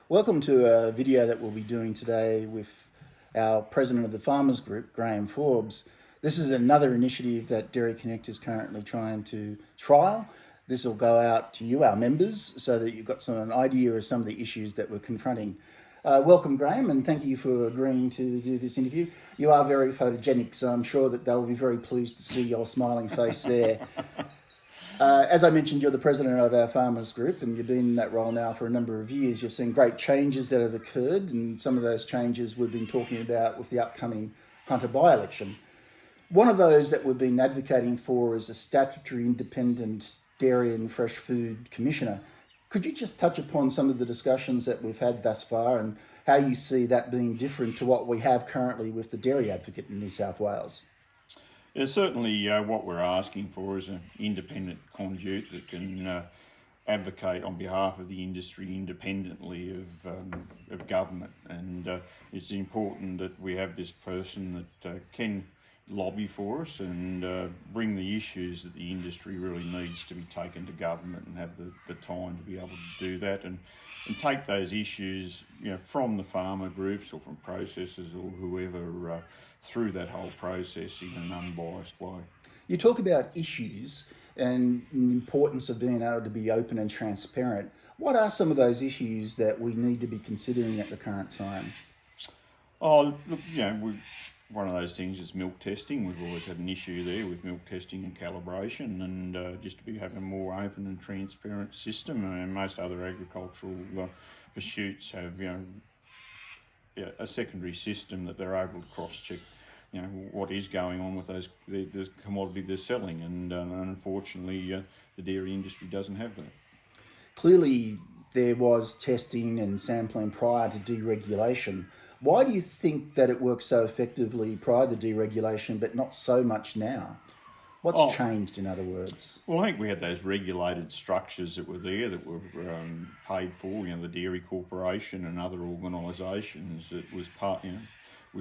Welcome to a video that we'll be doing today with our president of the Farmers Group, Graham Forbes. This is another initiative that Dairy Connect is currently trying to trial. This will go out to you, our members, so that you've got an idea of some of the issues that we're confronting. Welcome, Graham, and thank you for agreeing to do this interview. You are very photogenic, so I'm sure that they'll be very pleased to see your smiling face there. As I mentioned, you're the president of our farmers group, and you've been in that role now for a number of years. You've seen great changes that have occurred, and some of those changes we've been talking about with the upcoming Hunter by-election. One of those that we've been advocating for is a statutory independent dairy and fresh food commissioner. Could you just touch upon some of the discussions that we've had thus far and how you see that being different to what we have currently with the dairy advocate in New South Wales? Yeah, certainly what we're asking for is an independent conduit that can advocate on behalf of the industry independently of government, and it's important that we have this person that can lobby for us and bring the issues that the industry really needs to be taken to government, and have the time to be able to do that, and take those issues, from the farmer groups or from processors or whoever through that whole process in an unbiased way. You talk about issues and the importance of being able to be open and transparent. What are some of those issues that we need to be considering at the current time? Oh, look, one of those things is milk testing. We've always had an issue there with milk testing and calibration, and just to be having a more open and transparent system. And most other agricultural pursuits have, a secondary system that they're able to cross-check, what is going on with the commodity they're selling, and unfortunately, the dairy industry doesn't have that. Clearly, there was testing and sampling prior to deregulation. Why do you think that it worked so effectively prior to deregulation, but not so much now? What's changed, in other words? Well, I think we had those regulated structures that were there, that were paid for. The Dairy Corporation and other organisations. That was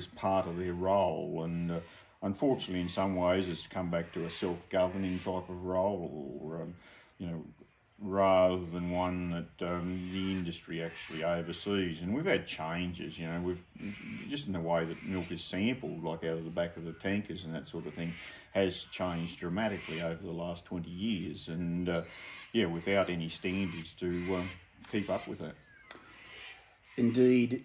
part of their role, and unfortunately, in some ways, it's come back to a self-governing type of role, or rather than one that the industry actually oversees. And we've had changes, we've just in the way that milk is sampled, like out of the back of the tankers and that sort of thing, has changed dramatically over the last 20 years, and without any standards to keep up with that. Indeed,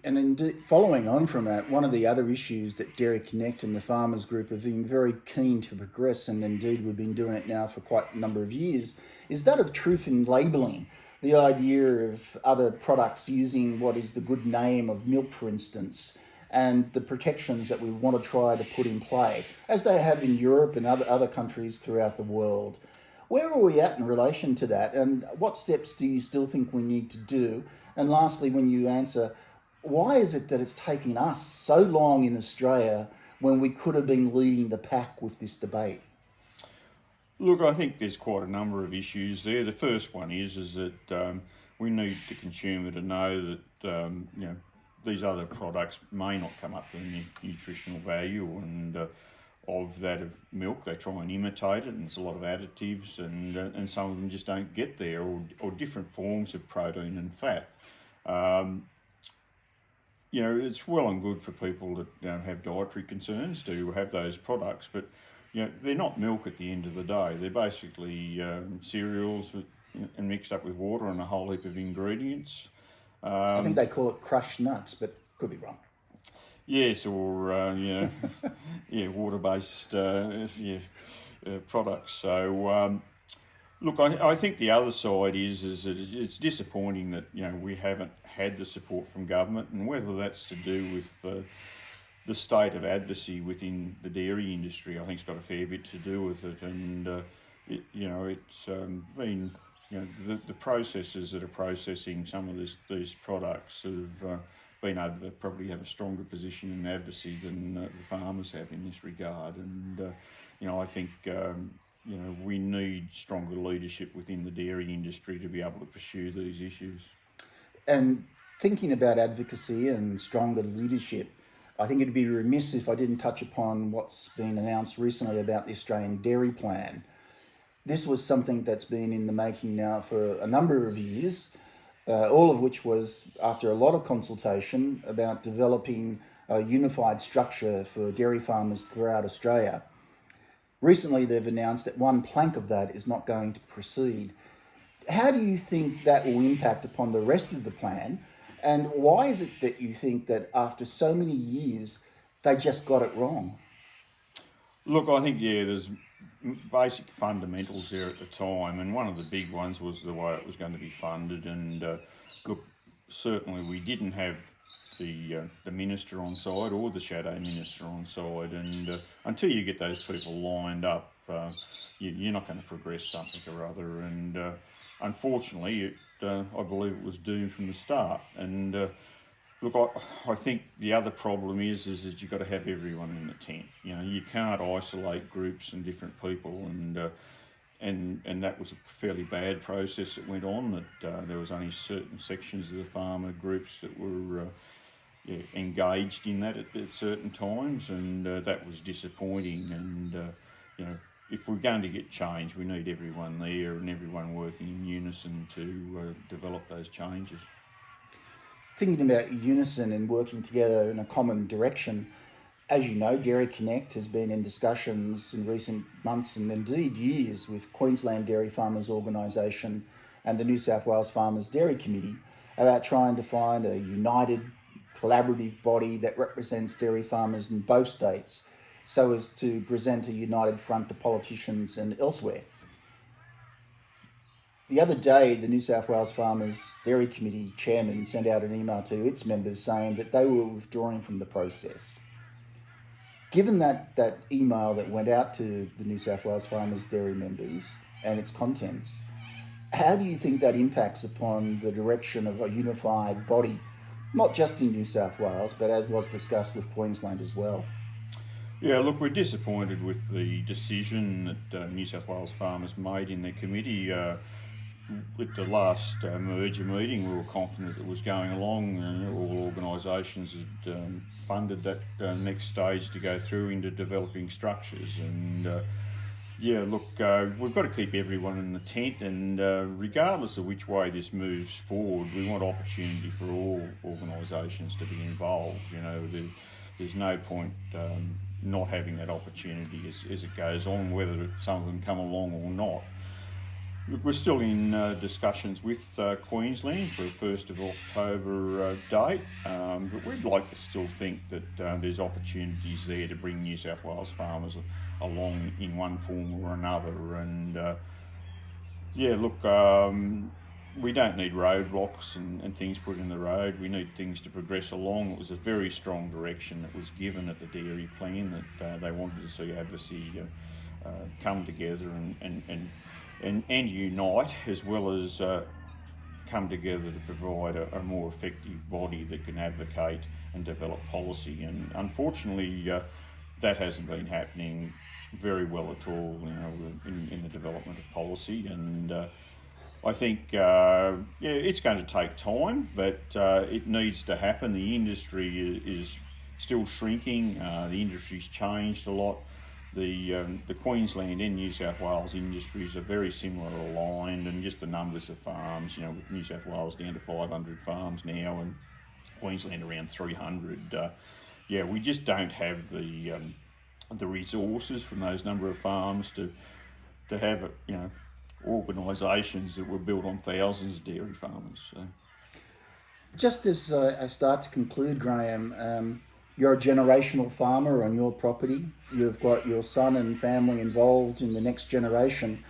following on from that, one of the other issues that Dairy Connect and the Farmers Group have been very keen to progress, and indeed we've been doing it now for quite a number of years, is that of truth in labelling. The idea of other products using what is the good name of milk, for instance, and the protections that we want to try to put in play, as they have in Europe and other countries throughout the world. Where are we at in relation to that, and what steps do you still think we need to do? And lastly, when you answer, why is it that it's taking us so long in Australia when we could have been leading the pack with this debate? Look, I think there's quite a number of issues there. The first one is that we need the consumer to know that these other products may not come up to the nutritional value and of that of milk. They try and imitate it, and there's a lot of additives, and some of them just don't get there, or different forms of protein and fat. It's well and good for people that have dietary concerns to have those products, but they're not milk at the end of the day. They're basically cereals and mixed up with water and a whole heap of ingredients. I think they call it crushed nuts, but could be wrong. Yes, or water-based products. So look, I think the other side is that it's disappointing that we haven't had the support from government, and whether that's to do with the state of advocacy within the dairy industry, I think it's got a fair bit to do with it. And it's been the processors that are processing some of these products have been able to probably have a stronger position in advocacy than the farmers have in this regard. And I think we need stronger leadership within the dairy industry to be able to pursue these issues. And thinking about advocacy and stronger leadership, I think it'd be remiss if I didn't touch upon what's been announced recently about the Australian Dairy Plan. This was something that's been in the making now for a number of years. all of which was after a lot of consultation about developing a unified structure for dairy farmers throughout Australia. Recently, they've announced that one plank of that is not going to proceed. How do you think that will impact upon the rest of the plan? And why is it that you think that after so many years, they just got it wrong? Look, I think, there's basic fundamentals there at the time, and one of the big ones was the way it was going to be funded. And look, certainly we didn't have the minister on side or the shadow minister on side, and until you get those people lined up, you're not going to progress something or other. And unfortunately, I believe it was doomed from the start. And look, I think the other problem is that you've got to have everyone in the tent. You can't isolate groups and different people, and that was a fairly bad process that went on. That there was only certain sections of the farmer groups that were engaged in that at certain times, and that was disappointing. And if we're going to get change, we need everyone there and everyone working in unison to develop those changes. Thinking about unison and working together in a common direction, as you know, Dairy Connect has been in discussions in recent months and indeed years with Queensland Dairy Farmers Organisation and the New South Wales Farmers Dairy Committee about trying to find a united, collaborative body that represents dairy farmers in both states so as to present a united front to politicians and elsewhere. The other day, the New South Wales Farmers Dairy Committee chairman sent out an email to its members saying that they were withdrawing from the process. Given that email that went out to the New South Wales Farmers Dairy members and its contents, how do you think that impacts upon the direction of a unified body, not just in New South Wales, but as was discussed with Queensland as well? Yeah, look, we're disappointed with the decision that New South Wales farmers made in their committee. With the last merger meeting, we were confident it was going along. All organisations had funded that next stage to go through into developing structures. And we've got to keep everyone in the tent, and regardless of which way this moves forward, we want opportunity for all organisations to be involved. There's no point not having that opportunity as it goes on, whether some of them come along or not. Look, we're still in discussions with Queensland for a 1st of October date, but we'd like to still think that there's opportunities there to bring New South Wales farmers along in one form or another. And we don't need roadblocks and things put in the road. We need things to progress along. It was a very strong direction that was given at the dairy plan that they wanted to see advocacy come together and unite, as well as come together to provide a more effective body that can advocate and develop policy. And unfortunately, that hasn't been happening very well at all, in the development of policy. And I think, it's going to take time, but it needs to happen. The industry is still shrinking. The industry's changed a lot. The Queensland and New South Wales industries are very similar aligned, and just the numbers of farms, with New South Wales down to 500 farms now and Queensland around 300. We just don't have the resources from those number of farms to have organisations that were built on thousands of dairy farmers. So. Just as I start to conclude, Graham, you're a generational farmer on your property. You've got your son and family involved in the next generation.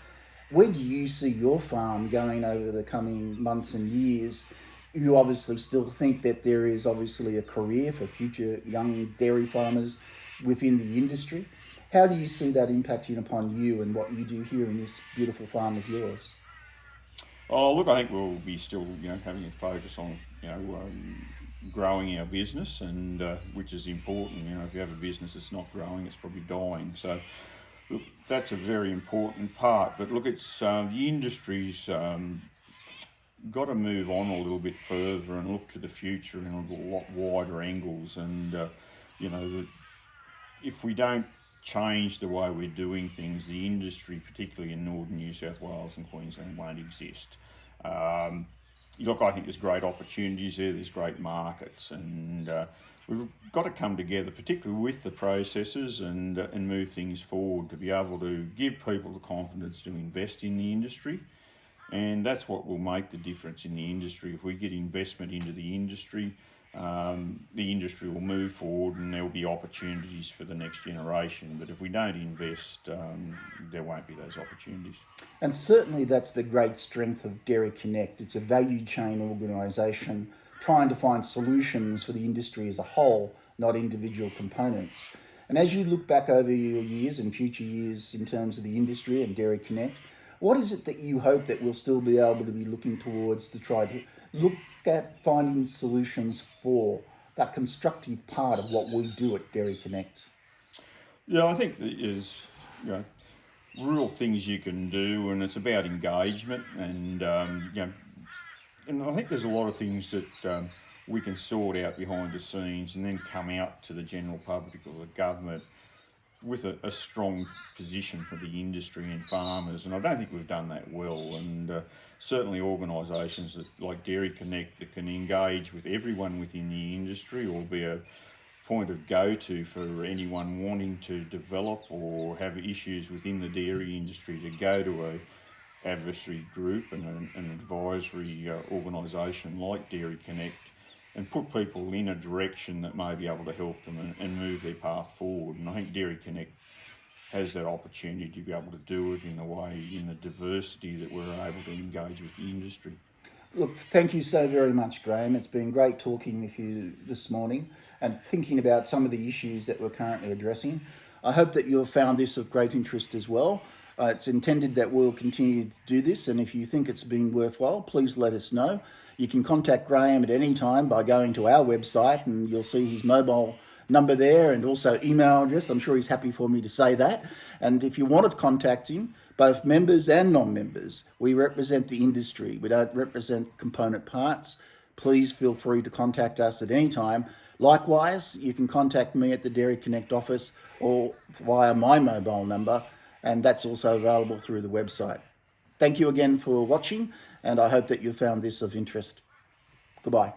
Where do you see your farm going over the coming months and years? You obviously still think that there is obviously a career for future young dairy farmers within the industry. How do you see that impacting upon you and what you do here in this beautiful farm of yours? Oh, look, I think we'll be still, having a focus on, growing our business, and which is important. If you have a business that's not growing, it's probably dying. So, look, that's a very important part. But look, it's the industry's got to move on a little bit further and look to the future in a lot wider angles. And if we don't change the way we're doing things, the industry, particularly in northern New South Wales and Queensland, won't exist. look, I think there's great opportunities there, there's great markets, and we've got to come together, particularly with the processors, and move things forward to be able to give people the confidence to invest in the industry. And that's what will make the difference in the industry. If we get investment into the industry will move forward and there'll be opportunities for the next generation. But if we don't invest, there won't be those opportunities. And certainly that's the great strength of Dairy Connect. It's a value chain organisation trying to find solutions for the industry as a whole, not individual components. And as you look back over your years and future years in terms of the industry and Dairy Connect, what is it that you hope that we'll still be able to be looking towards to try to look at finding solutions for that constructive part of what we do at Dairy Connect? Yeah, I think there's real things you can do, and it's about engagement, and and I think there's a lot of things that we can sort out behind the scenes and then come out to the general public or the government with a strong position for the industry and farmers. And I don't think we've done that well. And certainly organisations like Dairy Connect that can engage with everyone within the industry or be a point of go-to for anyone wanting to develop or have issues within the dairy industry, to go to a adversary group and an advisory organisation like Dairy Connect and put people in a direction that may be able to help them and move their path forward. And I think Dairy Connect has that opportunity to be able to do it in a way, in the diversity that we're able to engage with the industry. Look, thank you so very much, Graham. It's been great talking with you this morning and thinking about some of the issues that we're currently addressing. I hope that you've found this of great interest as well. It's intended that we'll continue to do this, and if you think it's been worthwhile, please let us know. You can contact Graham at any time by going to our website, and you'll see his mobile number there and also email address. I'm sure he's happy for me to say that. And if you want to contact him, both members and non-members, we represent the industry. We don't represent component parts. Please feel free to contact us at any time. Likewise, you can contact me at the Dairy Connect office or via my mobile number, and that's also available through the website. Thank you again for watching, and I hope that you found this of interest. Goodbye.